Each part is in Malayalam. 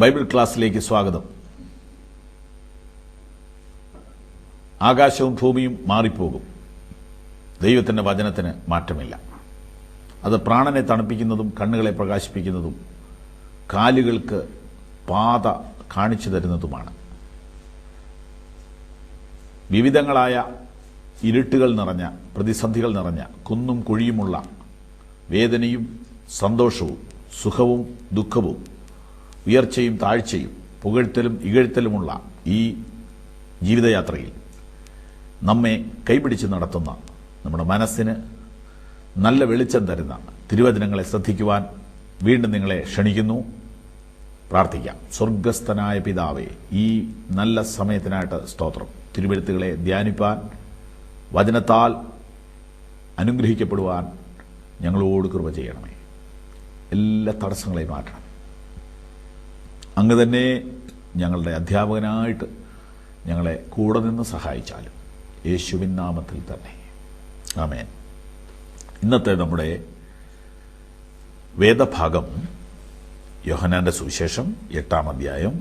ബൈബിൾ ക്ലാസ്സിലേക്ക് സ്വാഗതം. ആകാശവും ഭൂമിയും മാറിപ്പോകും, ദൈവത്തിൻ്റെ വചനത്തിന് മാറ്റമില്ല. അത് പ്രാണനെ തണുപ്പിക്കുന്നതും കണ്ണുകളെ പ്രകാശിപ്പിക്കുന്നതും കാലുകൾക്ക് പാത കാണിച്ചു തരുന്നതുമാണ്. വിവിധങ്ങളായ ഇരുട്ടുകൾ നിറഞ്ഞ, പ്രതിസന്ധികൾ നിറഞ്ഞ, കുന്നും കുഴിയുമുള്ള, വേദനയും സന്തോഷവും സുഖവും ദുഃഖവും ഉയർച്ചയും താഴ്ചയും പുകഴ്ത്തലും ഇകഴ്ത്തലുമുള്ള ഈ ജീവിതയാത്രയിൽ നമ്മെ കൈപിടിച്ച് നടത്തുന്ന, നമ്മുടെ മനസ്സിന് നല്ല വെളിച്ചം തരുന്ന തിരുവചനങ്ങളെ ശ്രദ്ധിക്കുവാൻ വീണ്ടും നിങ്ങളെ ക്ഷണിക്കുന്നു. പ്രാർത്ഥിക്കാം. സ്വർഗസ്ഥനായ പിതാവേ, ഈ നല്ല സമയത്തിനായിട്ട് സ്തോത്രം. തിരുവെഴുത്തുകളെ ധ്യാനിപ്പാൻ, വചനത്താൽ അനുഗ്രഹിക്കപ്പെടുവാൻ ഞങ്ങളോട് കൃപ ചെയ്യണമേ. എല്ലാ തടസ്സങ്ങളെയും മാറ്റണം. അങ്ങ് തന്നെ ഞങ്ങളുടെ അധ്യാപകനായിട്ട് ഞങ്ങളെ കൂടെ നിന്ന് സഹായിച്ചാലും യേശുവിൻ നാമത്തിൽ തന്നെ ആമേൻ. ഇന്നത്തെ നമ്മുടെ വേദഭാഗം യോഹന്നാന്റെ സുവിശേഷം 8-ാം അധ്യായം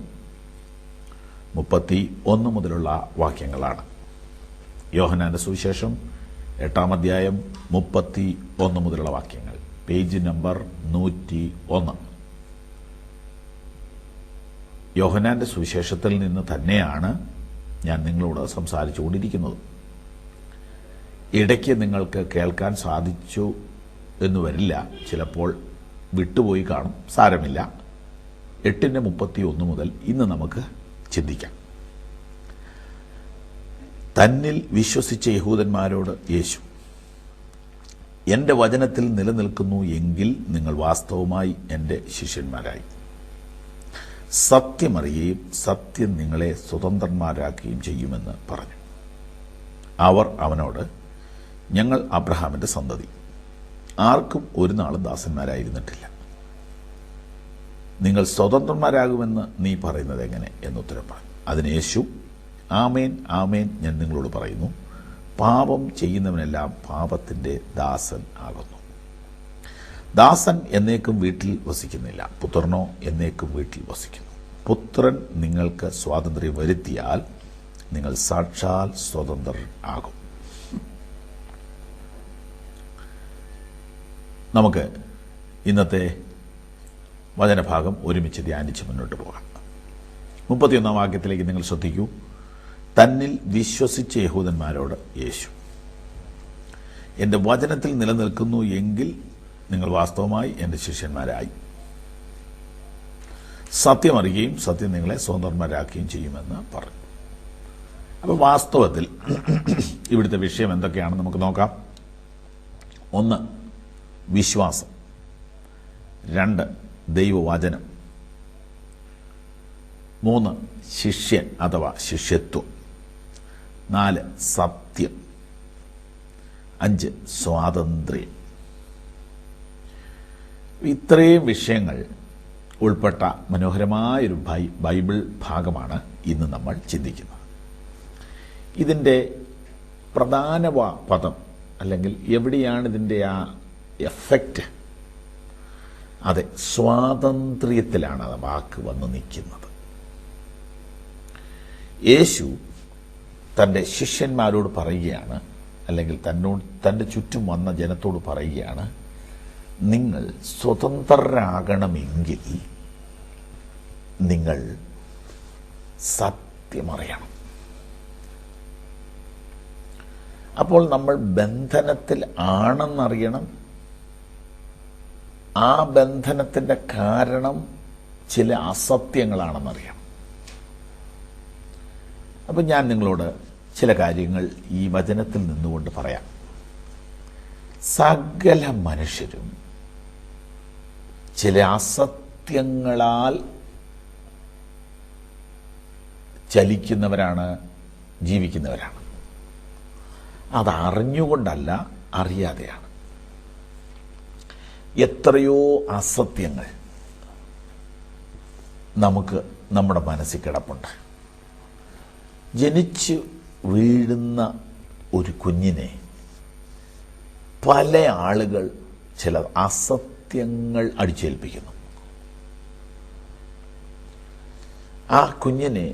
31 മുതലുള്ള വാക്യങ്ങളാണ്. യോഹന്നാന്റെ സുവിശേഷം 8-ാം അധ്യായം 31 മുതലുള്ള വാക്യങ്ങൾ, പേജ് നമ്പർ 101. യോഹന്നാന്റെ സുവിശേഷത്തിൽ നിന്ന് തന്നെയാണ് ഞാൻ നിങ്ങളോട് സംസാരിച്ചുകൊണ്ടിരിക്കുന്നത്. ഇടയ്ക്ക് നിങ്ങൾക്ക് കേൾക്കാൻ സാധിച്ചു എന്ന് വരില്ല, ചിലപ്പോൾ വിട്ടുപോയി കാണും. സാരമില്ല. 8:31 മുതൽ ഇന്ന് നമുക്ക് ചിന്തിക്കാം. തന്നിൽ വിശ്വസിച്ച യഹൂദന്മാരോട് യേശു, എൻ്റെ വചനത്തിൽ നിലനിൽക്കുന്നു എങ്കിൽ നിങ്ങൾ വാസ്തവമായി എൻ്റെ ശിഷ്യന്മാരായി. സത്യമറിയുകയും സത്യം നിങ്ങളെ സ്വതന്ത്രന്മാരാക്കുകയും ചെയ്യുമെന്ന് പറഞ്ഞു. അവർ അവനോട്, ഞങ്ങൾ അബ്രഹാമിൻ്റെ സന്തതി, ആർക്കും ഒരു നാളും ദാസന്മാരായിരുന്നിട്ടില്ല. നിങ്ങൾ സ്വതന്ത്രന്മാരാകുമെന്ന് നീ പറയുന്നത് എങ്ങനെ എന്നുത്തരം പറഞ്ഞു. അതിന് യേശു, ആമേൻ ആമേൻ, ഞാൻ നിങ്ങളോട് പറയുന്നു, പാപം ചെയ്യുന്നവനെല്ലാം പാപത്തിൻ്റെ ദാസൻ ആകുന്നു. ദാസൻ എന്നേക്കും വീട്ടിൽ വസിക്കുന്നില്ല, പുത്രനോ എന്നേക്കും വീട്ടിൽ വസിക്കുന്നു. പുത്രൻ നിങ്ങൾക്ക് സ്വാതന്ത്ര്യം വരുത്തിയാൽ നിങ്ങൾ സാക്ഷാൽ സ്വതന്ത്രർ ആകും. നമുക്ക് ഇന്നത്തെ വചനഭാഗം ഒരുമിച്ച് ധ്യാനിച്ച് മുന്നോട്ട് പോകാം. 31-ാം വാക്യത്തിലേക്ക് നിങ്ങൾ ശ്രദ്ധിക്കൂ. തന്നിൽ വിശ്വസിച്ച യഹൂദന്മാരോട് യേശു, എൻ്റെ വചനത്തിൽ നിലനിൽക്കുന്നു എങ്കിൽ നിങ്ങൾ വാസ്തവമായി എൻ്റെ ശിഷ്യന്മാരായി. സത്യമറിയുകയും സത്യം നിങ്ങളെ സ്വതന്ത്രന്മാരാക്കുകയും ചെയ്യുമെന്ന് പറഞ്ഞു. അപ്പോൾ വാസ്തവത്തിൽ ഇവിടുത്തെ വിഷയം എന്തൊക്കെയാണെന്ന് നമുക്ക് നോക്കാം. 1, വിശ്വാസം. 2, ദൈവവചനം. 3, ശിഷ്യൻ അഥവാ ശിഷ്യത്വം. 4, സത്യം. 5, സ്വാതന്ത്ര്യം. ഇത്രയും വിഷയങ്ങൾ ഉൾപ്പെട്ട മനോഹരമായൊരു ബൈബിൾ ഭാഗമാണ് ഇന്ന് നമ്മൾ ചിന്തിക്കുന്നത്. ഇതിൻ്റെ പ്രധാന പദം, അല്ലെങ്കിൽ എവിടെയാണ് ഇതിൻ്റെ ആ എഫക്റ്റ്? അതെ, സ്വാതന്ത്ര്യത്തിലാണ് ആ വാക്ക് വന്ന് നിൽക്കുന്നത്. യേശു തൻ്റെ ശിഷ്യന്മാരോട് പറയുകയാണ്, അല്ലെങ്കിൽ തൻ്റെ ചുറ്റും വന്ന ജനത്തോട് പറയുകയാണ്, നിങ്ങൾ സ്വതന്ത്രരാകണമെങ്കിൽ നിങ്ങൾ സത്യമറിയണം. അപ്പോൾ നമ്മൾ ബന്ധനത്തിൽ ആണെന്നറിയണം. ആ ബന്ധനത്തിൻ്റെ കാരണം ചില അസത്യങ്ങളാണെന്നറിയണം. അപ്പം ഞാൻ നിങ്ങളോട് ചില കാര്യങ്ങൾ ഈ വചനത്തിൽ നിന്നുകൊണ്ട് പറയാം. സകല മനുഷ്യരും ചില അസത്യങ്ങളാൽ ചലിക്കുന്നവരാണ്, ജീവിക്കുന്നവരാണ്. അതറിഞ്ഞുകൊണ്ടല്ല, അറിയാതെയാണ്. എത്രയോ അസത്യങ്ങൾ നമുക്ക് നമ്മുടെ മനസ്സിൽ കിടപ്പുണ്ട്. ജനിച്ച് വീഴുന്ന ഒരു കുഞ്ഞിനെ പല ആളുകൾ ചില അസത്യങ്ങൾ അടിച്ചേൽപ്പിക്കുന്നു. ആ കുഞ്ഞിനെ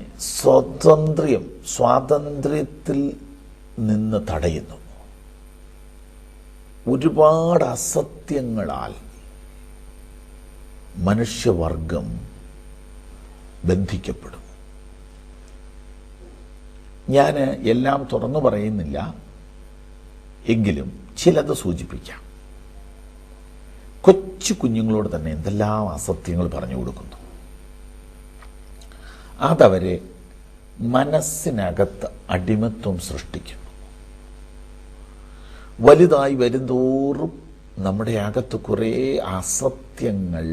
സ്വാതന്ത്ര്യത്തിൽ നിന്ന് തടയുന്നു. ഒരുപാട് അസത്യങ്ങളാൽ മനുഷ്യവർഗം ബന്ധിക്കപ്പെടും. ഞാൻ എല്ലാം തുറന്നു പറയുന്നില്ല, എങ്കിലും ചിലത് സൂചിപ്പിക്കാം. കൊച്ചു കുഞ്ഞുങ്ങളോട് തന്നെ എന്തെല്ലാം അസത്യങ്ങൾ പറഞ്ഞു കൊടുക്കുന്നു. അതവരെ മനസ്സിനകത്ത് അടിമത്വം സൃഷ്ടിക്കുന്നു. വലുതായി വരുന്തോറും നമ്മുടെ അകത്ത് കുറേ അസത്യങ്ങൾ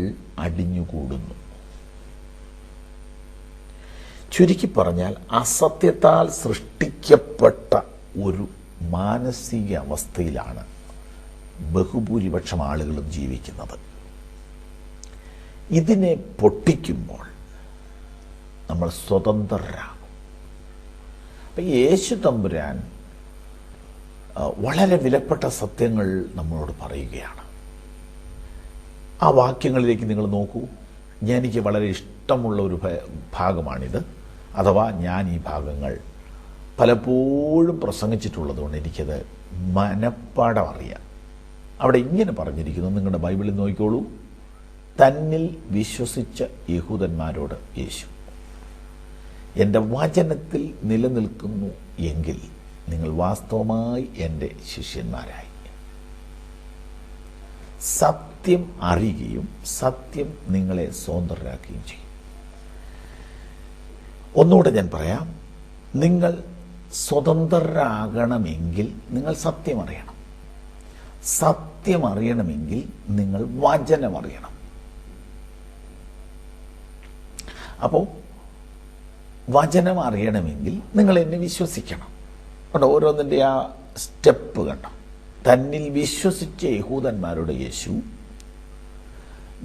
അടിഞ്ഞുകൂടുന്നു. ചുരുക്കി പറഞ്ഞാൽ അസത്യത്താൽ സൃഷ്ടിക്കപ്പെട്ട ഒരു മാനസിക അവസ്ഥയിലാണ് ബഹുഭൂരിപക്ഷം ആളുകളും ജീവിക്കുന്നത്. ഇതിനെ പൊട്ടിക്കുമ്പോൾ നമ്മൾ സ്വതന്ത്രരാകും. അപ്പം യേശു തമ്പുരാൻ വളരെ വിലപ്പെട്ട സത്യങ്ങൾ നമ്മളോട് പറയുകയാണ്. ആ വാക്യങ്ങളിലേക്ക് നിങ്ങൾ നോക്കൂ. എനിക്ക് വളരെ ഇഷ്ടമുള്ള ഒരു ഭാഗമാണിത്. അഥവാ ഞാൻ ഈ ഭാഗങ്ങൾ പലപ്പോഴും പ്രസംഗിച്ചിട്ടുള്ളതുകൊണ്ട് എനിക്കത് മനപ്പാഠം അറിയാം. അവിടെ ഇങ്ങനെ പറഞ്ഞിരിക്കുന്നു, നിങ്ങളുടെ ബൈബിളിൽ നോക്കിക്കോളൂ. തന്നിൽ വിശ്വസിച്ച യഹൂദന്മാരോട് യേശു, എൻ്റെ വചനത്തിൽ നിലനിൽക്കുന്നു എങ്കിൽ നിങ്ങൾ വാസ്തവമായി എൻ്റെ ശിഷ്യന്മാരായി. സത്യം അറിയുകയും സത്യം നിങ്ങളെ സ്വതന്ത്രരാക്കുകയും ചെയ്യും. ഒന്നുകൂടെ ഞാൻ പറയാം, നിങ്ങൾ സ്വതന്ത്രരാകണമെങ്കിൽ നിങ്ങൾ സത്യം അറിയണം. സത്യം അറിയണമെങ്കിൽ നിങ്ങൾ വചനം അറിയണം. അപ്പോൾ വചനം അറിയണമെങ്കിൽ നിങ്ങൾ എന്നെ വിശ്വസിക്കണം. കണ്ടോ, ഓരോന്നിൻ്റെ ആ സ്റ്റെപ്പ് കണ്ടോ. തന്നിൽ വിശ്വസിച്ച യഹൂദന്മാരുടെ യേശു,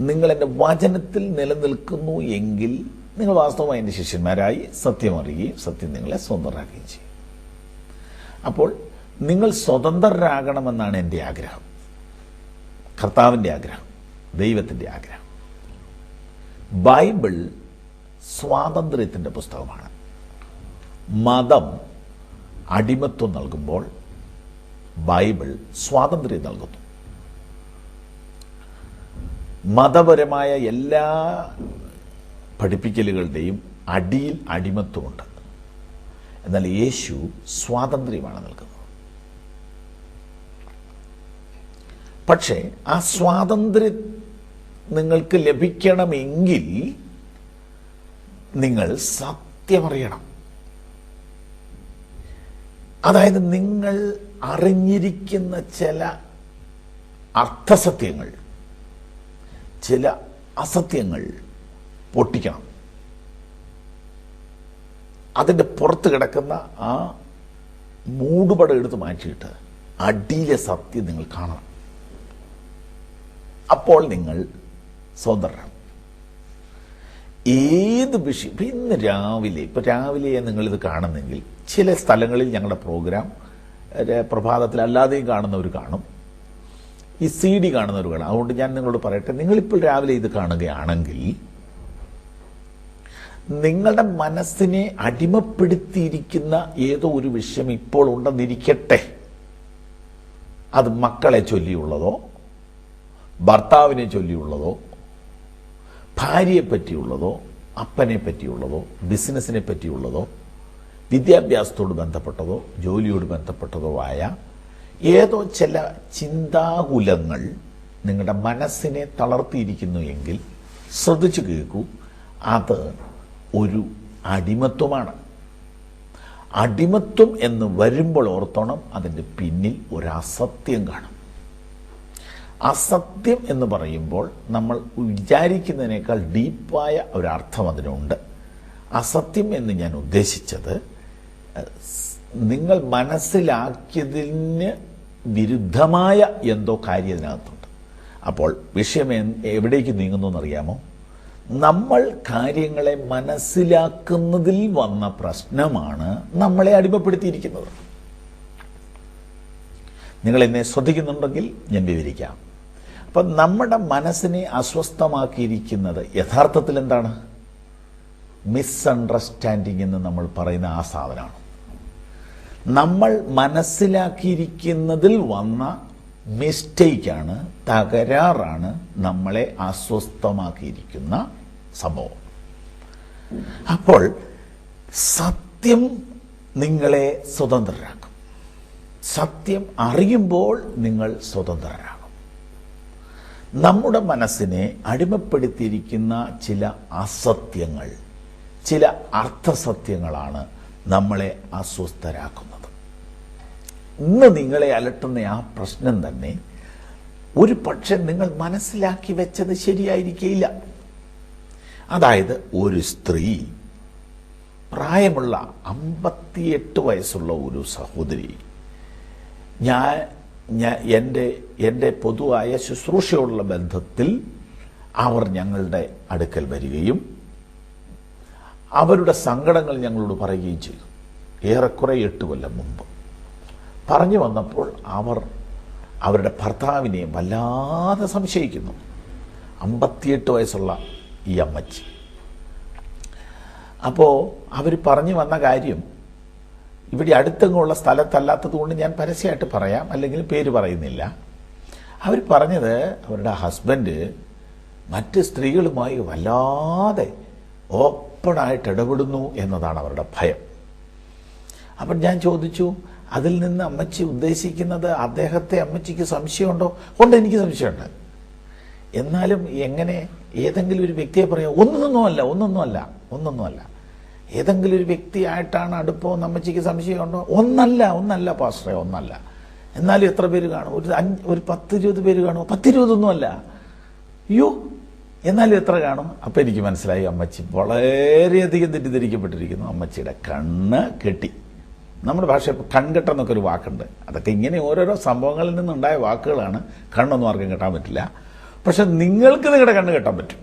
നിങ്ങൾ എൻ്റെ വചനത്തിൽ നിലനിൽക്കുന്നു എങ്കിൽ നിങ്ങൾ വാസ്തവമായി എൻ്റെ ശിഷ്യന്മാരായി. സത്യം അറിയുകയും സത്യം നിങ്ങളെ സ്വതന്ത്രരാക്കുകയും ചെയ്യും. അപ്പോൾ നിങ്ങൾ സ്വതന്ത്രരാകണമെന്നാണ് എൻ്റെ ആഗ്രഹം, കർത്താവിൻ്റെ ആഗ്രഹം, ദൈവത്തിൻ്റെ ആഗ്രഹം. ബൈബിൾ സ്വാതന്ത്ര്യത്തിൻ്റെ പുസ്തകമാണ്. മതം അടിമത്വം നൽകുമ്പോൾ ബൈബിൾ സ്വാതന്ത്ര്യം നൽകുന്നു. മതപരമായ എല്ലാ പഠിപ്പിക്കലുകളുടെയും അടിയിൽ അടിമത്വമുണ്ട്. എന്നാൽ യേശു സ്വാതന്ത്ര്യമാണ് നൽകുന്നത്. പക്ഷേ ആ സ്വാതന്ത്ര്യം നിങ്ങൾക്ക് ലഭിക്കണമെങ്കിൽ നിങ്ങൾ സത്യമറിയണം. അതായത് നിങ്ങൾ അറിഞ്ഞിരിക്കുന്ന ചില അർത്ഥസത്യങ്ങൾ, ചില അസത്യങ്ങൾ പൊട്ടിക്കണം. അതിൻ്റെ പുറത്ത് കിടക്കുന്ന ആ മൂടുപടം എടുത്ത് മാറ്റിയിട്ട് അടിയിലെ സത്യം നിങ്ങൾ കാണണം. അപ്പോൾ നിങ്ങൾ സ്വതന്ത്രരാണ്. ഏത് വിഷയം, ഇന്ന് രാവിലെ നിങ്ങളിത് കാണുന്നെങ്കിൽ, ചില സ്ഥലങ്ങളിൽ ഞങ്ങളുടെ പ്രോഗ്രാം പ്രഭാതത്തിൽ അല്ലാതെയും കാണുന്നവർ കാണും, ഈ CD കാണുന്നവർ കാണും. അതുകൊണ്ട് ഞാൻ നിങ്ങളോട് പറയട്ടെ, നിങ്ങളിപ്പോൾ രാവിലെ ഇത് കാണുകയാണെങ്കിൽ നിങ്ങളുടെ മനസ്സിനെ അടിമപ്പെടുത്തിയിരിക്കുന്ന ഏതോ ഒരു വിഷയം ഇപ്പോൾ ഉണ്ടെന്നിരിക്കട്ടെ. അത് മക്കളെ ചൊല്ലിയുള്ളതോ, ഭർത്താവിനെ ചൊല്ലിയുള്ളതോ, ഭാര്യയെ പറ്റിയുള്ളതോ, അപ്പനെ പറ്റിയുള്ളതോ, ബിസിനസ്സിനെ പറ്റിയുള്ളതോ, വിദ്യാഭ്യാസത്തോട് ബന്ധപ്പെട്ടതോ, ജോലിയോട് ബന്ധപ്പെട്ടതോ ആയ ഏതോ ചില ചിന്താകുലങ്ങൾ നിങ്ങളുടെ മനസ്സിനെ തളർത്തിയിരിക്കുന്നു എങ്കിൽ ശ്രദ്ധിച്ചു കേൾക്കൂ. അത് ഒരു അടിമത്വമാണ്. അടിമത്വം എന്ന് വരുമ്പോൾ ഓർത്തോണം, അതിൻ്റെ പിന്നിൽ ഒരു അസത്യം കാണും. അസത്യം എന്ന് പറയുമ്പോൾ നമ്മൾ വിചാരിക്കുന്നതിനേക്കാൾ ഡീപ്പായ ഒരർത്ഥം അതിനുണ്ട്. അസത്യം എന്ന് ഞാൻ ഉദ്ദേശിച്ചത്, നിങ്ങൾ മനസ്സിലാക്കിയതിന് വിരുദ്ധമായ എന്തോ കാര്യം ഇതിനകത്തുണ്ട്. അപ്പോൾ വിഷയം എവിടേക്ക് നീങ്ങുന്നു എന്നറിയാമോ? നമ്മൾ കാര്യങ്ങളെ മനസ്സിലാക്കുന്നതിൽ വന്ന പ്രശ്നമാണ് നമ്മളെ അടിമപ്പെടുത്തിയിരിക്കുന്നത്. നിങ്ങൾ എന്നെ ശ്രദ്ധിക്കുന്നുണ്ടെങ്കിൽ ഞാൻ വിവരിക്കാം. അപ്പം നമ്മുടെ മനസ്സിനെ അസ്വസ്ഥമാക്കിയിരിക്കുന്നത് യഥാർത്ഥത്തിൽ എന്താണ്? മിസ്അണ്ടർസ്റ്റാൻഡിങ് എന്ന് നമ്മൾ പറയുന്ന ആ സാധനമാണ്. നമ്മൾ മനസ്സിലാക്കിയിരിക്കുന്നതിൽ വന്ന മിസ്റ്റേക്കാണ്, തകരാറാണ് നമ്മളെ അസ്വസ്ഥമാക്കിയിരിക്കുന്ന സംഭവം. അപ്പോൾ സത്യം നിങ്ങളെ സ്വതന്ത്രരാക്കും. സത്യം അറിയുമ്പോൾ നിങ്ങൾ സ്വതന്ത്രരാകും. നമ്മുടെ മനസ്സിനെ അടിമപ്പെടുത്തിയിരിക്കുന്ന ചില അസത്യങ്ങൾ, ചില അർത്ഥസത്യങ്ങളാണ് നമ്മളെ അസ്വസ്ഥരാക്കുന്നത്. ഇന്ന് നിങ്ങളെ അലട്ടുന്ന ആ പ്രശ്നം തന്നെ ഒരു പക്ഷെ നിങ്ങൾ മനസ്സിലാക്കി വെച്ചത് ശരിയായിരിക്കില്ല. അതായത് ഒരു സ്ത്രീ, പ്രായമുള്ള 58 വയസ്സുള്ള ഒരു സഹോദരി, എൻ്റെ പൊതുവായ ശുശ്രൂഷയോടുള്ള ബന്ധത്തിൽ അവർ ഞങ്ങളുടെ അടുക്കൽ വരികയും അവരുടെ സങ്കടങ്ങൾ ഞങ്ങളോട് പറയുകയും ചെയ്തു. ഏറെക്കുറെ 8 കൊല്ലം മുമ്പ് പറഞ്ഞു വന്നപ്പോൾ അവർ അവരുടെ ഭർത്താവിനെ വല്ലാതെ സംശയിക്കുന്നു. 58 വയസ്സുള്ള ഈ അമ്മച്ചി. അപ്പോൾ അവർ പറഞ്ഞു വന്ന കാര്യം ഇവിടെ അടുത്തെങ്ങുള്ള സ്ഥലത്തല്ലാത്തത് കൊണ്ട് ഞാൻ പരസ്യമായിട്ട് പറയാം, അല്ലെങ്കിൽ പേര് പറയുന്നില്ല. അവർ പറഞ്ഞത് അവരുടെ ഹസ്ബൻഡ് മറ്റ് സ്ത്രീകളുമായി വല്ലാതെ ഓപ്പണായിട്ട് ഇടപെടുന്നു എന്നതാണ് അവരുടെ ഭയം. അപ്പം ഞാൻ ചോദിച്ചു, അതിൽ നിന്ന് അമ്മച്ചി ഉദ്ദേശിക്കുന്നത് അദ്ദേഹത്തെ അമ്മച്ചിക്ക് സംശയമുണ്ടോ? ഉണ്ട്, എനിക്ക് സംശയമുണ്ട്. എന്നാലും എങ്ങനെ ഏതെങ്കിലും ഒരു വ്യക്തിയെ പറയാം? ഒന്നൊന്നുമല്ല. ഏതെങ്കിലും ഒരു വ്യക്തിയായിട്ടാണ് അടുപ്പം അമ്മച്ചിക്ക് സംശയമുണ്ടോ? ഒന്നല്ല പാസ്റ്ററെ, ഒന്നല്ല. എന്നാലും എത്ര പേര് കാണും? ഒരു 10-20 പേര് കാണുമോ? 10-20 അയ്യോ, എന്നാലും എത്ര കാണും? അപ്പം എനിക്ക് മനസ്സിലായി, അമ്മച്ചി വളരെയധികം തെറ്റിദ്ധരിക്കപ്പെട്ടിരിക്കുന്നു. അമ്മച്ചിയുടെ കണ്ണ് കെട്ടി. നമ്മുടെ ഭാഷ കൺകെട്ടെന്നൊക്കെ ഒരു വാക്കുണ്ട്. അതൊക്കെ ഇങ്ങനെ ഓരോരോ സംഭവങ്ങളിൽ നിന്നുണ്ടായ വാക്കുകളാണ്. കണ്ണൊന്നും ആർക്കും കെട്ടാൻ പറ്റില്ല. പക്ഷെ നിങ്ങൾക്ക് നിങ്ങളുടെ കണ്ണ് കെട്ടാൻ പറ്റും.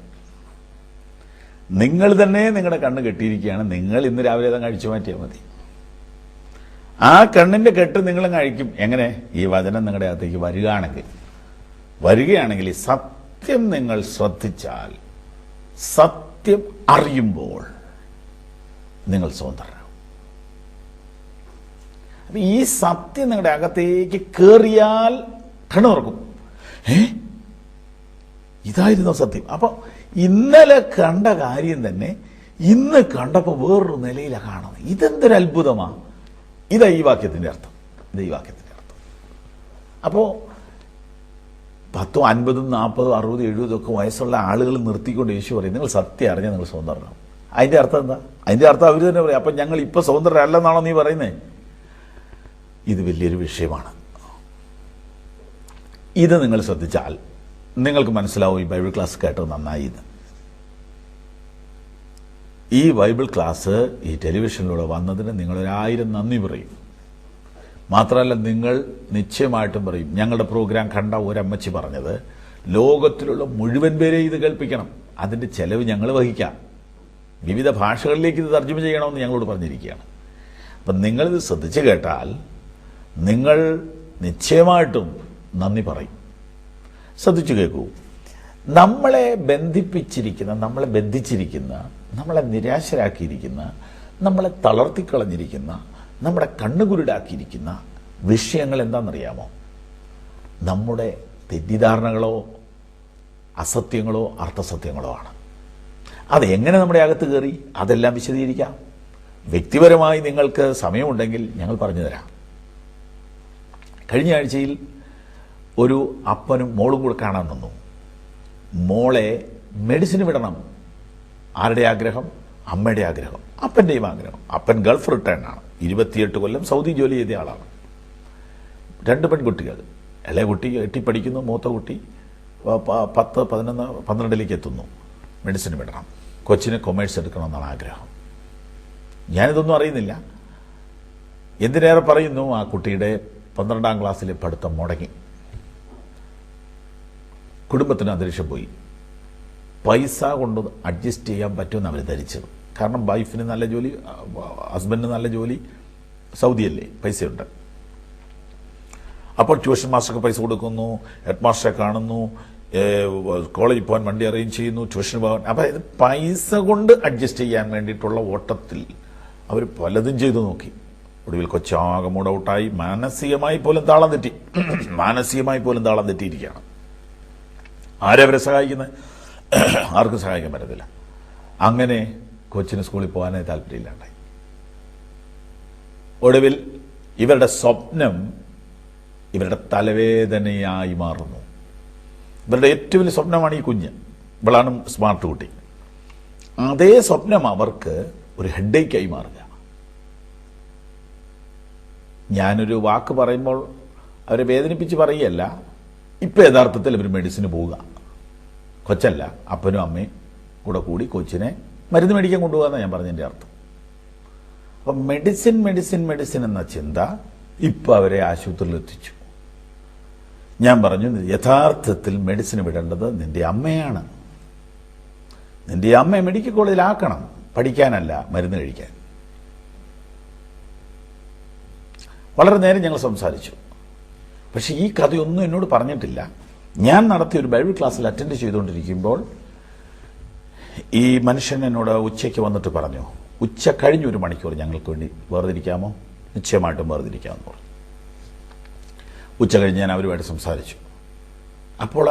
നിങ്ങൾ തന്നെ നിങ്ങളുടെ കണ്ണ് കെട്ടിയിരിക്കുകയാണ്. നിങ്ങൾ ഇന്ന് രാവിലെ അതങ്ങ് അഴിച്ചു മാറ്റിയാൽ മതി. ആ കണ്ണിന്റെ കെട്ട് നിങ്ങളും കഴിക്കും. എങ്ങനെ? ഈ വചനം നിങ്ങളുടെ അകത്തേക്ക് വരികയാണെങ്കിൽ ഈ സത്യം നിങ്ങൾ ശ്രദ്ധിച്ചാൽ, സത്യം അറിയുമ്പോൾ നിങ്ങൾ സ്വതന്ത്രരാകും. അപ്പൊ ഈ സത്യം നിങ്ങളുടെ അകത്തേക്ക് കയറിയാൽ കണ്ണു തുറക്കും. ഇതായിരുന്നു സത്യം. അപ്പൊ ഇന്നലെ കണ്ട കാര്യം തന്നെ ഇന്ന് കണ്ടപ്പോൾ വേറൊരു നിലയിലാണ് കാണുന്നത്. ഇതെന്തൊരു അത്ഭുതമാണ്! ഇതാ ഈ വാക്യത്തിന്റെ അർത്ഥം. അപ്പോ 10, 50, 40, 60, 70 ഒക്കെ വയസ്സുള്ള ആളുകൾ നിർത്തിക്കൊണ്ട് യേശു പറയും, നിങ്ങൾ സത്യം അറിഞ്ഞാൽ നിങ്ങൾ സ്വതന്ത്രരാകും. അതിന്റെ അർത്ഥം എന്താ? അതിന്റെ അർത്ഥം അവർ തന്നെ പറയും, അപ്പൊ ഞങ്ങൾ ഇപ്പൊ സ്വതന്ത്രരല്ലെന്നാണോ നീ പറയുന്നേ? ഇത് വലിയൊരു വിഷയമാണ്. ഇത് നിങ്ങൾ ശ്രദ്ധിച്ചാൽ നിങ്ങൾക്ക് മനസ്സിലാവും. ഈ ബൈബിൾ ക്ലാസ് കേട്ടത് നന്നായി. ഈ ബൈബിൾ ക്ലാസ് ഈ ടെലിവിഷനിലൂടെ വന്നതിന് നിങ്ങൾ 1000 നന്ദി പറയും. മാത്രമല്ല, നിങ്ങൾ നിശ്ചയമായിട്ടും പറയും, ഞങ്ങളുടെ പ്രോഗ്രാം കണ്ട ഒരമ്മച്ചി പറഞ്ഞത് ലോകത്തിലുള്ള മുഴുവൻ പേരെ ഇത് കേൾപ്പിക്കണം, അതിന്റെ ചെലവ് ഞങ്ങൾ വഹിക്കാം, വിവിധ ഭാഷകളിലേക്ക് ഇത് തർജ്ജമ ചെയ്യണമെന്ന് ഞങ്ങളോട് പറഞ്ഞിരിക്കുകയാണ്. അപ്പം നിങ്ങളിത് ശ്രദ്ധിച്ച് കേട്ടാൽ നിങ്ങൾ നിശ്ചയമായിട്ടും നന്ദി പറയും. ശ്രദ്ധിച്ചു കേൾക്കൂ. നമ്മളെ ബന്ധിപ്പിച്ചിരിക്കുന്ന, നമ്മളെ ബന്ധിച്ചിരിക്കുന്ന, നമ്മളെ നിരാശരാക്കിയിരിക്കുന്ന, നമ്മളെ തളർത്തിക്കളഞ്ഞിരിക്കുന്ന, നമ്മുടെ കണ്ണുകുരുടാക്കിയിരിക്കുന്ന വിഷയങ്ങൾ എന്താണെന്നറിയാമോ? നമ്മുടെ തെറ്റിദ്ധാരണകളോ അസത്യങ്ങളോ അർത്ഥസത്യങ്ങളോ ആണ്. അതെങ്ങനെ നമ്മുടെ അകത്ത് കയറി? അതെല്ലാം വിശദീകരിക്കാം. വ്യക്തിപരമായി നിങ്ങൾക്ക് സമയമുണ്ടെങ്കിൽ ഞങ്ങൾ പറഞ്ഞു തരാം. കഴിഞ്ഞ ആഴ്ചയിൽ ഒരു അപ്പനും മോളും കൂടെ കാണാൻ വന്നു. മോളെ മെഡിസിന് വിടണം. ആരുടെ ആഗ്രഹം? അമ്മയുടെ ആഗ്രഹം, അപ്പൻ്റെയും ആഗ്രഹം. അപ്പൻ ഗൾഫ് റിട്ടേൺ ആണ്. 28 കൊല്ലം സൗദി ജോലി ചെയ്ത ആളാണ്. 2 പെൺകുട്ടികൾ. ഇളയ കുട്ടി 8 പഠിക്കുന്നു, മൂത്ത കുട്ടി 10, 11, 12ലേക്ക് എത്തുന്നു. മെഡിസിന് വിടണം. കൊച്ചിന് കൊമേഴ്സ് എടുക്കണമെന്നാണ് ആഗ്രഹം. ഞാനിതൊന്നും അറിയുന്നില്ല. എന്തിനേറെ പറയുന്നു, ആ കുട്ടിയുടെ 12ാം ക്ലാസ്സിലെ പഠിത്തം മുടങ്ങി. കുടുംബത്തിന് അന്തരീക്ഷം പോയി. പൈസ കൊണ്ട് അഡ്ജസ്റ്റ് ചെയ്യാൻ പറ്റുമെന്ന് അവർ ധരിച്ചത്. കാരണം വൈഫിന് നല്ല ജോലി, ഹസ്ബൻഡിന് നല്ല ജോലി, സൗദിയല്ലേ, പൈസയുണ്ട്. അപ്പോൾ ട്യൂഷൻ മാസ്റ്റർക്ക് പൈസ കൊടുക്കുന്നു, ഹെഡ് മാസ്റ്ററെ കാണുന്നു, കോളേജിൽ പോകാൻ വണ്ടി അറേഞ്ച് ചെയ്യുന്നു, ട്യൂഷന് പോകാൻ. അപ്പം ഇത് പൈസ കൊണ്ട് അഡ്ജസ്റ്റ് ചെയ്യാൻ വേണ്ടിയിട്ടുള്ള ഓട്ടത്തിൽ അവർ പലതും ചെയ്തു നോക്കി. ഒടുവിൽ കൊച്ചാകെ മൂഡ് ഔട്ടായി, മാനസികമായി പോലും താളം തെറ്റിയിരിക്കുകയാണ്. ആരവരെ സഹായിക്കുന്നത്? ആർക്കും സഹായിക്കാൻ പറ്റത്തില്ല. അങ്ങനെ കൊച്ചിന് സ്കൂളിൽ പോകാനേ താല്പര്യമില്ലാണ്ടായി. ഒടുവിൽ ഇവരുടെ സ്വപ്നം ഇവരുടെ തലവേദനയായി മാറുന്നു. ഇവരുടെ ഏറ്റവും വലിയ സ്വപ്നമാണ് ഈ കുഞ്ഞ്. ഇവളാണ് സ്മാർട്ട് കുട്ടി. അതേ സ്വപ്നം അവർക്ക് ഒരു ഹെഡേക്കായി മാറുക. ഞാനൊരു വാക്ക് പറയുമ്പോൾ അവരെ വേദനിപ്പിച്ച് പറയുകയല്ല. ഇപ്പം യഥാർത്ഥത്തിൽ അവർ മെഡിസിന് പോവുക. കൊച്ചല്ല, അപ്പനും അമ്മയും കൂടി കൊച്ചിനെ മരുന്ന് മേടിക്കാൻ കൊണ്ടുപോകാമെന്നാണ് ഞാൻ പറഞ്ഞതിൻ്റെ അർത്ഥം. അപ്പം മെഡിസിൻ എന്ന ചിന്ത ഇപ്പം അവരെ ആശുപത്രിയിൽ എത്തിച്ചു. ഞാൻ പറഞ്ഞു, യഥാർത്ഥത്തിൽ മെഡിസിന് വിടേണ്ടത് നിന്റെ അമ്മയാണ്. നിന്റെ അമ്മയെ മെഡിക്കൽ കോളേജിലാക്കണം, പഠിക്കാനല്ല, മരുന്ന് കഴിക്കാൻ. വളരെ നേരം ഞങ്ങൾ സംസാരിച്ചു. പക്ഷെ ഈ കഥയൊന്നും എന്നോട് പറഞ്ഞിട്ടില്ല. ഞാൻ നടത്തിയ ഒരു ബൈബിൾ ക്ലാസ്സിൽ അറ്റൻഡ് ചെയ്തുകൊണ്ടിരിക്കുമ്പോൾ ഈ മനുഷ്യൻ എന്നോട് ഉച്ചയ്ക്ക് വന്നിട്ട് പറഞ്ഞു, ഉച്ച കഴിഞ്ഞ് 1 മണിക്കൂർ ഞങ്ങൾക്ക് വേണ്ടി വേർതിരിക്കാമോ? നിശ്ചയമായിട്ടും വേർതിരിക്കാമെന്ന് പറഞ്ഞു. ഉച്ച കഴിഞ്ഞ് ഞാൻ അവരുമായിട്ട് സംസാരിച്ചു. അപ്പോൾ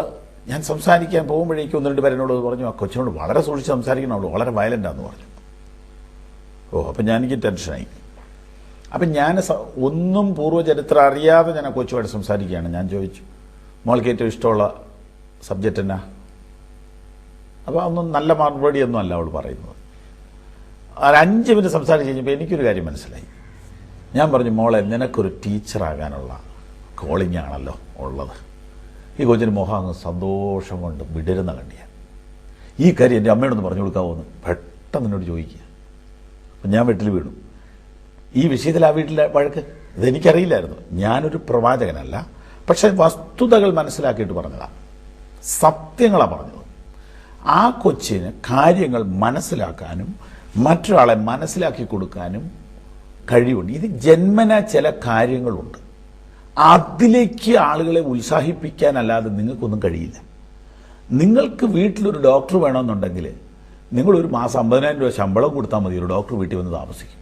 ഞാൻ സംസാരിക്കാൻ പോകുമ്പോഴേക്കും 1-2 പേരെന്നോട് പറഞ്ഞു, ആ കൊച്ചിനോട് വളരെ സൂക്ഷിച്ച് സംസാരിക്കണം, അവൾ വളരെ വയലൻ്റാന്ന് പറഞ്ഞു. അപ്പം എനിക്ക് ടെൻഷനായി. അപ്പം ഞാൻ ഒന്നും പൂർവ്വചരിത്രം അറിയാതെ ഞാൻ ആ കൊച്ചുമായിട്ട് സംസാരിക്കുകയാണ്. ഞാൻ ചോദിച്ചു, മോൾക്ക് ഏറ്റവും ഇഷ്ടമുള്ള സബ്ജക്റ്റ് എന്നാ? അപ്പോൾ ഒന്നും നല്ല മറുപടിയൊന്നും അല്ല അവൾ പറയുന്നത്. 5 മിനിറ്റ് സംസാരിച്ച് കഴിഞ്ഞപ്പോൾ എനിക്കൊരു കാര്യം മനസ്സിലായി. ഞാൻ പറഞ്ഞു, മോളെ, നിനക്കൊരു ടീച്ചറാകാനുള്ള കോളിംഗ് ആണല്ലോ ഉള്ളത്. ഈ കൊച്ചിന് മുഖം അങ്ങ് സന്തോഷം കൊണ്ട് വിടരുന്ന കണ്ടിയാൽ. ഈ കാര്യം എൻ്റെ അമ്മയോടൊന്ന് പറഞ്ഞു കൊടുക്കാമോ എന്ന് പെട്ടെന്ന് എന്നോട് ചോദിക്കുക. അപ്പം ഞാൻ വീട്ടിൽ വീണു. ഈ വിഷയത്തിൽ ആ വീട്ടിലെ വഴക്ക് ഇതെനിക്കറിയില്ലായിരുന്നു. ഞാനൊരു പ്രവാചകനല്ല, പക്ഷെ വസ്തുതകൾ മനസ്സിലാക്കിയിട്ട് പറഞ്ഞതാണ്, സത്യങ്ങളാണ് പറഞ്ഞത്. ആ കൊച്ചിന് കാര്യങ്ങൾ മനസ്സിലാക്കാനും മറ്റൊരാളെ മനസ്സിലാക്കി കൊടുക്കാനും കഴിവുണ്ട്. ഇത് ജന്മന ചില കാര്യങ്ങളുണ്ട്. അതിലേക്ക് ആളുകളെ ഉത്സാഹിപ്പിക്കാനല്ലാതെ നിങ്ങൾക്കൊന്നും കഴിയില്ല. നിങ്ങൾക്ക് വീട്ടിലൊരു ഡോക്ടർ വേണമെന്നുണ്ടെങ്കിൽ നിങ്ങളൊരു മാസം 50,000 രൂപ ശമ്പളം കൊടുത്താൽ മതി, ഒരു ഡോക്ടർ വീട്ടിൽ വന്ന് താമസിക്കും.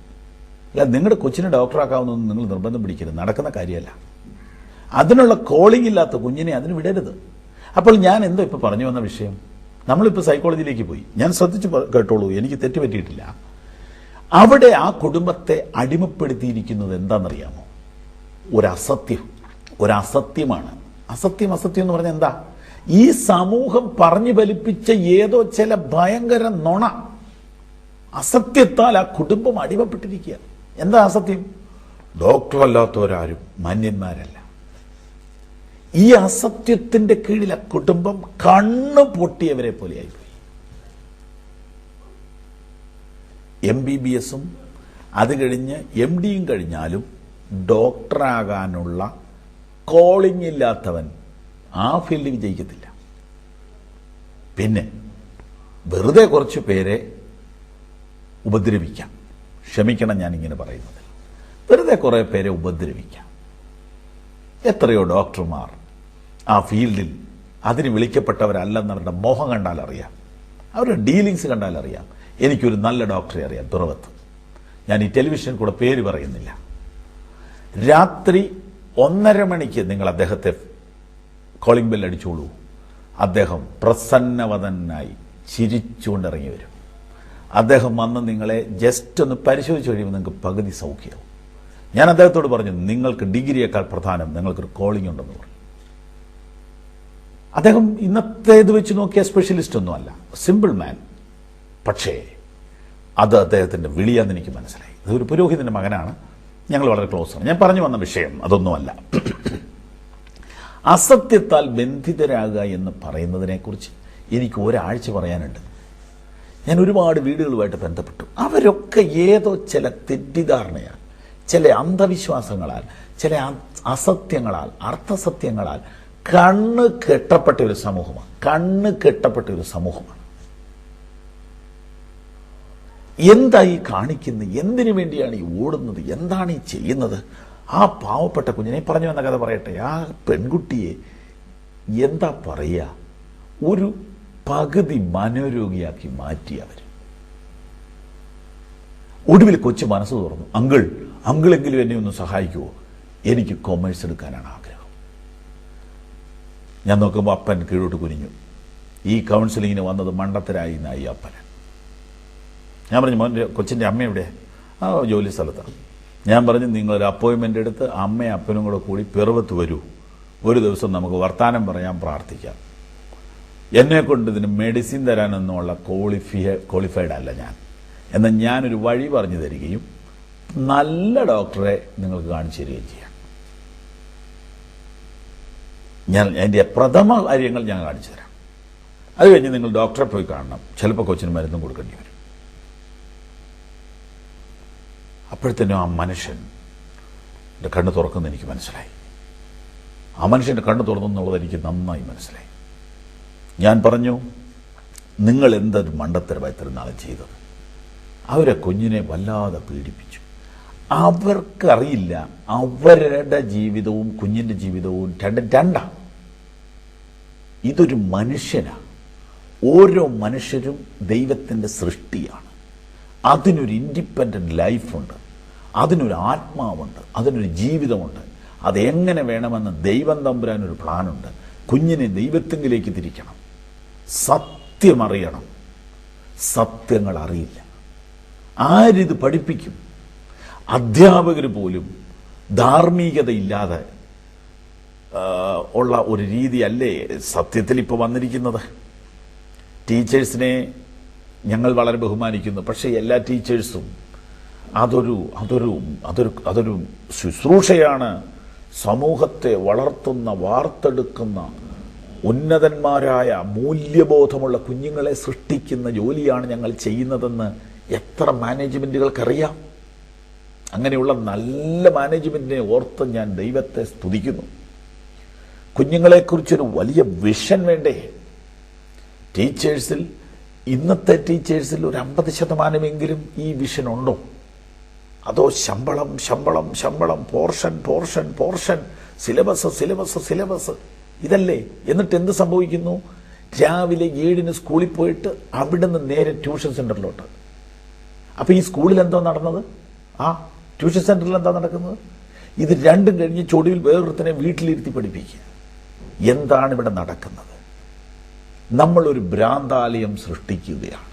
അല്ല, നിങ്ങളുടെ കൊച്ചിനെ ഡോക്ടറാക്കാവുന്നൊന്നും നിങ്ങൾ നിർബന്ധം പിടിക്കരുത്, നടക്കുന്ന കാര്യമല്ല. അതിനുള്ള കോളിംഗ് ഇല്ലാത്ത കുഞ്ഞിനെ അതിന് വിടരുത്. അപ്പോൾ ഞാൻ എന്തോ ഇപ്പോൾ പറഞ്ഞു വന്ന വിഷയം, നമ്മളിപ്പോൾ സൈക്കോളജിയിലേക്ക് പോയി. ഞാൻ ശ്രദ്ധിച്ച് കേട്ടോളൂ, എനിക്ക് തെറ്റുപറ്റിയിട്ടില്ല. അവിടെ ആ കുടുംബത്തെ അടിമപ്പെടുത്തിയിരിക്കുന്നത് എന്താണെന്നറിയാമോ? ഒരസത്യമാണ്. അസത്യം എന്ന് പറഞ്ഞാൽ എന്താ? ഈ സമൂഹം പറഞ്ഞു ഫലിപ്പിച്ച ഏതോ ചില ഭയങ്കര നുണ, അസത്യത്താൽ ആ കുടുംബം അടിമപ്പെട്ടിരിക്കുക. എന്താ അസത്യം? ഡോക്ടറല്ലാത്തവരാരും മാന്യന്മാരല്ല. ഈ അസത്യത്തിന്റെ കീഴിൽ ആ കുടുംബം കണ്ണു പൊട്ടിയവരെ പോലെയായിപ്പോയി. MBBS അത് കഴിഞ്ഞ് MD കഴിഞ്ഞാലും ഡോക്ടറാകാനുള്ള കോളിംഗ് ഇല്ലാത്തവൻ ആ ഫീൽഡിൽ വിജയിക്കത്തില്ല. പിന്നെ വെറുതെ കുറച്ച് പേരെ ഉപദ്രവിക്കാം. ക്ഷമിക്കണം ഞാനിങ്ങനെ പറയുന്നത്. വെറുതെ കുറേ പേരെ ഉപദ്രവിക്കാം. എത്രയോ ഡോക്ടർമാർ ആ ഫീൽഡിൽ അതിന് വിളിക്കപ്പെട്ടവരല്ലെന്നവരുടെ മോഹം കണ്ടാൽ അറിയാം, അവരുടെ ഡീലിങ്സ് കണ്ടാൽ അറിയാം. എനിക്കൊരു നല്ല ഡോക്ടറെ അറിയാം, പിറവത്ത്. ഞാൻ ഈ ടെലിവിഷനിൽ കൂടെ പേര് പറയുന്നില്ല. രാത്രി 1:30 മണിക്ക് നിങ്ങൾ അദ്ദേഹത്തെ കോളിംഗ് ബെൽ അടിച്ചോളൂ. അദ്ദേഹം പ്രസന്നവദനായി ചിരിച്ചുകൊണ്ടിറങ്ങി വരും. അദ്ദേഹം വന്ന് നിങ്ങളെ ജസ്റ്റ് ഒന്ന് പരിശോധിച്ച് കഴിയുമ്പോൾ നിങ്ങൾക്ക് പകുതി സൗഖ്യമാവും. ഞാൻ അദ്ദേഹത്തോട് പറഞ്ഞു, നിങ്ങൾക്ക് ഡിഗ്രിയേക്കാൾ പ്രധാനം നിങ്ങൾക്കൊരു കോളിംഗ് ഉണ്ടെന്ന് പറഞ്ഞു. അദ്ദേഹം ഇന്നത്തേത് വെച്ച് നോക്കിയ സ്പെഷ്യലിസ്റ്റ് ഒന്നുമല്ല, സിമ്പിൾ മാൻ. പക്ഷേ അത് അദ്ദേഹത്തിൻ്റെ വിളിയാന്ന് എനിക്ക് മനസ്സിലായി. അതൊരു പുരോഹിതൻ്റെ മകനാണ്, ഞങ്ങൾ വളരെ ക്ലോസ് ആണ്. ഞാൻ പറഞ്ഞു വന്ന വിഷയം അതൊന്നുമല്ല. അസത്യത്താൽ ബന്ധിതരാകുക എന്ന് പറയുന്നതിനെക്കുറിച്ച് എനിക്ക് ഒരാഴ്ച പറയാനുണ്ട്. ഞാൻ ഒരുപാട് വീടുകളുമായിട്ട് ബന്ധപ്പെട്ടു. അവരൊക്കെ ഏതോ ചില തെറ്റിദ്ധാരണയാൽ, ചില അന്ധവിശ്വാസങ്ങളാൽ, ചില അസത്യങ്ങളാൽ, അർത്ഥസത്യങ്ങളാൽ കണ്ണ് കെട്ടപ്പെട്ട ഒരു സമൂഹമാണ്. എന്തായി കാണിക്കുന്നത്? എന്തിനു വേണ്ടിയാണ് ഈ ഓടുന്നത്? എന്താണ് ഈ ചെയ്യുന്നത്? ആ പാവപ്പെട്ട കുഞ്ഞിനെ പറഞ്ഞു വന്ന കഥ പറയട്ടെ. ആ പെൺകുട്ടിയെ എന്താ പറയുക? ഒരു പകുതി മനോരോഗിയാക്കി മാറ്റി അവർ. ഒടുവിൽ കൊച്ചു മനസ്സ് തുറന്നു, അങ്കിളെങ്കിലും എന്നെ ഒന്ന് സഹായിക്കുമോ, എനിക്ക് കൊമേഴ്സ് എടുക്കാനാണ് ആഗ്രഹം. ഞാൻ നോക്കുമ്പോൾ അപ്പൻ കീഴോട്ട് കുനിഞ്ഞു. ഈ കൗൺസിലിങ്ങിന് വന്നത് മണ്ടത്തരായി എന്നായി അപ്പന്. ഞാൻ പറഞ്ഞു, മോൻ്റെ കൊച്ചിൻ്റെ അമ്മ എവിടെ? ജോലി സ്ഥലത്താണ്. ഞാൻ പറഞ്ഞു, നിങ്ങളൊരു അപ്പോയിൻമെൻ്റ് എടുത്ത് അമ്മയും അപ്പനും കൂടെ കൂടി പിറവത്ത് വരൂ, ഒരു ദിവസം നമുക്ക് വർത്താനം പറയാൻ പ്രാർത്ഥിക്കാം. എന്നെക്കൊണ്ട് ഇതിന് മെഡിസിൻ തരാനൊന്നുമുള്ള ക്വാളിഫൈഡ് അല്ല ഞാൻ. എന്നാൽ ഞാനൊരു വഴി പറഞ്ഞു തരികയും നല്ല ഡോക്ടറെ നിങ്ങൾക്ക് കാണിച്ചു തരികയും ചെയ്യാം. ഞാൻ അതിൻ്റെ പ്രഥമ കാര്യങ്ങൾ ഞാൻ കാണിച്ചു തരാം. അത് കഴിഞ്ഞ് നിങ്ങൾ ഡോക്ടറെ പോയി കാണണം, ചിലപ്പോൾ കൊച്ചിന് മരുന്നും കൊടുക്കേണ്ടി വരും. അപ്പോഴത്തേനും ആ മനുഷ്യൻ്റെ കണ്ണ് തുറക്കുന്നത് എനിക്ക് മനസ്സിലായി. ആ മനുഷ്യൻ്റെ കണ്ണ് തുറന്നു എന്നുള്ളത് എനിക്ക് നന്നായി മനസ്സിലായി. ഞാൻ പറഞ്ഞു, നിങ്ങൾ എന്തൊരു മണ്ടത്തരമായി ഇത്രയും നാളും ചെയ്തത്. അവരെ കുഞ്ഞിനെ വല്ലാതെ പീഡിപ്പിച്ചു. അവർക്കറിയില്ല അവരുടെ ജീവിതവും കുഞ്ഞിൻ്റെ ജീവിതവും രണ്ടാണ്. ഇതൊരു മനുഷ്യനാണ്. ഓരോ മനുഷ്യരും ദൈവത്തിൻ്റെ സൃഷ്ടിയാണ്. അതിനൊരു ഇൻഡിപെൻഡൻ്റ് ലൈഫുണ്ട്, അതിനൊരു ആത്മാവുണ്ട്, അതിനൊരു ജീവിതമുണ്ട്. അതെങ്ങനെ വേണമെന്ന് ദൈവം തമ്പുരാനൊരു പ്ലാനുണ്ട്. കുഞ്ഞിനെ ദൈവത്തിങ്കിലേക്ക് തിരിക്കണം, സത്യമറിയണം. സത്യങ്ങൾ അറിയില്ല. ആരിത് പഠിപ്പിക്കും? അധ്യാപകർ പോലും ധാർമ്മികതയില്ലാതെ ഉള്ള ഒരു രീതിയല്ലേ സത്യത്തിൽ ഇപ്പോൾ വന്നിരിക്കുന്നത്. ടീച്ചേഴ്സിനെ ഞങ്ങൾ വളരെ ബഹുമാനിക്കുന്നു. പക്ഷേ എല്ലാ ടീച്ചേഴ്സും അതൊരു ശുശ്രൂഷയാണ്. സമൂഹത്തെ വളർത്തുന്ന, വാർത്തെടുക്കുന്ന, ഉന്നതന്മാരായ മൂല്യബോധമുള്ള കുഞ്ഞുങ്ങളെ സൃഷ്ടിക്കുന്ന ജോലിയാണ് ഞങ്ങൾ ചെയ്യുന്നതെന്ന് എത്ര മാനേജ്മെൻറ്റുകൾക്കറിയാം. അങ്ങനെയുള്ള നല്ല മാനേജ്മെൻറ്റിനെ ഓർത്ത് ഞാൻ ദൈവത്തെ സ്തുതിക്കുന്നു. കുഞ്ഞുങ്ങളെക്കുറിച്ചൊരു വലിയ വിഷൻ വേണ്ടേ? ടീച്ചേഴ്സിൽ, ഇന്നത്തെ ടീച്ചേഴ്സിൽ ഒരു 50% ഈ വിഷൻ ഉണ്ടോ? അതോ ശമ്പളം ശമ്പളം ശമ്പളം, പോർഷൻ, സിലബസ് ഇതല്ലേ? എന്നിട്ട് എന്ത് സംഭവിക്കുന്നു? രാവിലെ 7 സ്കൂളിൽ പോയിട്ട് അവിടെ നിന്ന് നേരെ ട്യൂഷൻ സെൻ്ററിലോട്ട്. അപ്പോൾ ഈ സ്കൂളിൽ എന്തോ നടന്നത്? ട്യൂഷൻ സെൻ്ററിൽ എന്താ നടക്കുന്നത്? ഇത് രണ്ടും കഴിഞ്ഞ് ചൊടിയിൽ വേറൊരുത്തനെ വീട്ടിലിരുത്തി പഠിപ്പിക്കുക. എന്താണ് ഇവിടെ നടക്കുന്നത്? നമ്മളൊരു ഭ്രാന്താലയം സൃഷ്ടിക്കുകയാണ്.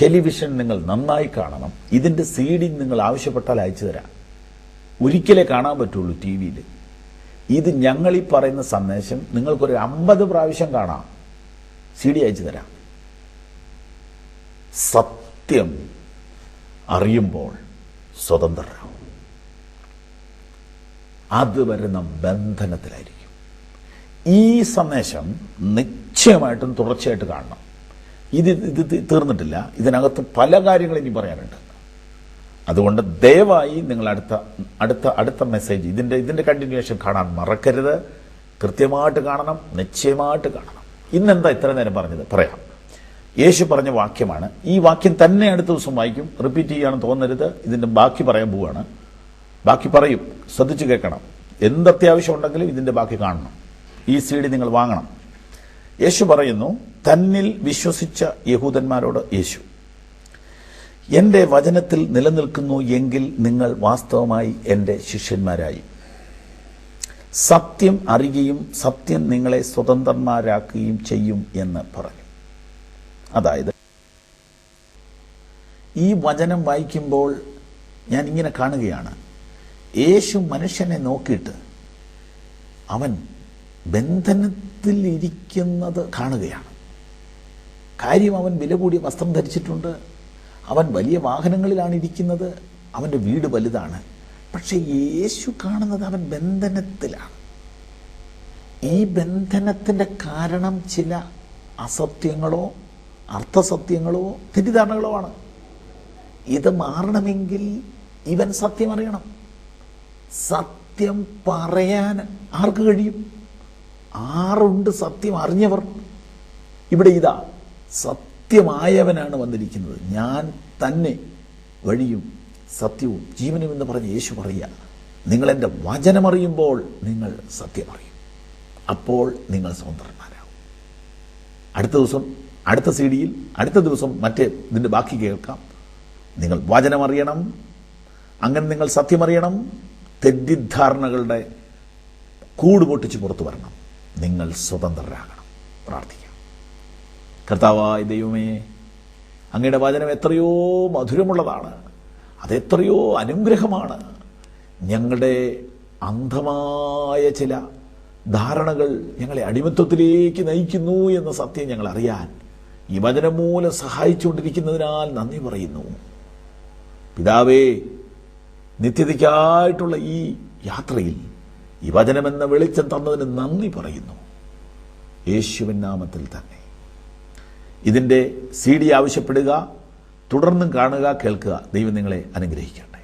ടെലിവിഷൻ നിങ്ങൾ നന്നായി കാണണം. ഇതിൻ്റെ CD നിങ്ങൾ ആവശ്യപ്പെട്ടാൽ അയച്ചു തരാം. ഒരിക്കലേ കാണാൻ പറ്റുള്ളൂ ടി വിയിൽ. ഇത് ഞങ്ങളീ പറയുന്ന സന്ദേശം നിങ്ങൾക്കൊരു 50 പ്രാവശ്യം കാണാം. CD അയച്ചു തരാം. സത്യം അറിയുമ്പോൾ സ്വതന്ത്രരാകും. അതുവരെ നാം ബന്ധനത്തിലായിരിക്കും. ഈ സന്ദേശം നിശ്ചയമായിട്ടും തുടർച്ചയായിട്ട് കാണണം. ഇത് തീർന്നിട്ടില്ല. ഇതിനകത്ത് പല കാര്യങ്ങളും ഇനി പറയാനുണ്ട്. അതുകൊണ്ട് ദയവായി നിങ്ങൾ അടുത്ത മെസ്സേജ്, ഇതിൻ്റെ കണ്ടിന്യൂവേഷൻ കാണാൻ മറക്കരുത്. കൃത്യമായിട്ട് കാണണം, നിശ്ചയമായിട്ട് കാണണം. ഇന്നെന്താ ഇത്ര നേരം പറഞ്ഞത്? പറയാം. യേശു പറഞ്ഞ വാക്യമാണ്. ഈ വാക്യം തന്നെ അടുത്ത ദിവസം വായിക്കും. റിപ്പീറ്റ് ചെയ്യുകയാണെന്ന് തോന്നരുത്. ഇതിൻ്റെ ബാക്കി പറയാൻ പോവുകയാണ്. ബാക്കി പറയും, ശ്രദ്ധിച്ച് കേൾക്കണം. എന്തത്യാവശ്യം ഉണ്ടെങ്കിലും ഇതിൻ്റെ ബാക്കി കാണണം. ഈ CD നിങ്ങൾ വാങ്ങണം. യേശു പറയുന്നു, തന്നിൽ വിശ്വസിച്ച യഹൂദന്മാരോട് യേശു, എൻ്റെ വചനത്തിൽ നിലനിൽക്കുന്നു എങ്കിൽ നിങ്ങൾ വാസ്തവമായി എൻ്റെ ശിഷ്യന്മാരായി. സത്യം അറിയുകയും സത്യം നിങ്ങളെ സ്വതന്ത്രന്മാരാക്കുകയും ചെയ്യും എന്ന് പറഞ്ഞു. അതായത് ഈ വചനം വായിക്കുമ്പോൾ ഞാൻ ഇങ്ങനെ കാണുകയാണ്. യേശു മനുഷ്യനെ നോക്കിയിട്ട് അവൻ ബന്ധനത്തിൽ ഇരിക്കുന്നത് കാണുകയാണ്. കാര്യം, അവൻ വില കൂടിയ വസ്ത്രം ധരിച്ചിട്ടുണ്ട്, അവൻ വലിയ വാഹനങ്ങളിലാണ് ഇരിക്കുന്നത്, അവൻ്റെ വീട് വലുതാണ്. പക്ഷെ യേശു കാണുന്നത് അവൻ ബന്ധനത്തിലാണ്. ഈ ബന്ധനത്തിൻ്റെ കാരണം ചില അസത്യങ്ങളോ അർത്ഥസത്യങ്ങളോ തെറ്റിദ്ധാരണകളോ ആണ്. ഇത് മാറണമെങ്കിൽ ഇവൻ സത്യം അറിയണം. സത്യം പറയാൻ ആർക്ക് കഴിയും? ആരുണ്ട് സത്യം അറിഞ്ഞവർ? ഇവിടെ ഇതാ സത്യമായവനാണ് വന്നിരിക്കുന്നത്. ഞാൻ തന്നെ വഴിയും സത്യവും ജീവനും എന്ന് പറഞ്ഞ് യേശു പറയുക, നിങ്ങളെൻ്റെ വചനമറിയുമ്പോൾ നിങ്ങൾ സത്യമറിയും, അപ്പോൾ നിങ്ങൾ സ്വതന്ത്രന്മാരാകും. അടുത്ത ദിവസം അടുത്ത CD-യിൽ അടുത്ത ദിവസം മറ്റേ ഇതിൻ്റെ ബാക്കി കേൾക്കാം. നിങ്ങൾ വചനം അറിയണം, അങ്ങനെ നിങ്ങൾ സത്യമറിയണം, തെറ്റിദ്ധാരണകളുടെ കൂട് പൊട്ടിച്ച് പുറത്തു വരണം, നിങ്ങൾ സ്വതന്ത്രരാകണം. പ്രാർത്ഥിക്കാം. കർത്താവായ ദൈവമേ, അങ്ങയുടെ വചനം എത്രയോ മധുരമുള്ളതാണ്, അതെത്രയോ അനുഗ്രഹമാണ്. ഞങ്ങളുടെ അന്ധമായ ചില ധാരണകൾ ഞങ്ങളെ അടിമത്വത്തിലേക്ക് നയിക്കുന്നു എന്ന സത്യം ഞങ്ങൾ അറിയാൻ ഈ വചനം മൂലം സഹായിച്ചുകൊണ്ടിരിക്കുന്നതിനാൽ നന്ദി പറയുന്നു. പിതാവേ, നിത്യതയ്ക്കായിട്ടുള്ള ഈ യാത്രയിൽ ഈ വചനമെന്ന വെളിച്ചം തന്നതിന് നന്ദി പറയുന്നു. യേശുവിൻ നാമത്തിൽ തന്നെ. ഇതിൻ്റെ CD ആവശ്യപ്പെടുക, തുടർന്നും കാണുക, കേൾക്കുക. ദൈവം നിങ്ങളെ അനുഗ്രഹിക്കട്ടെ.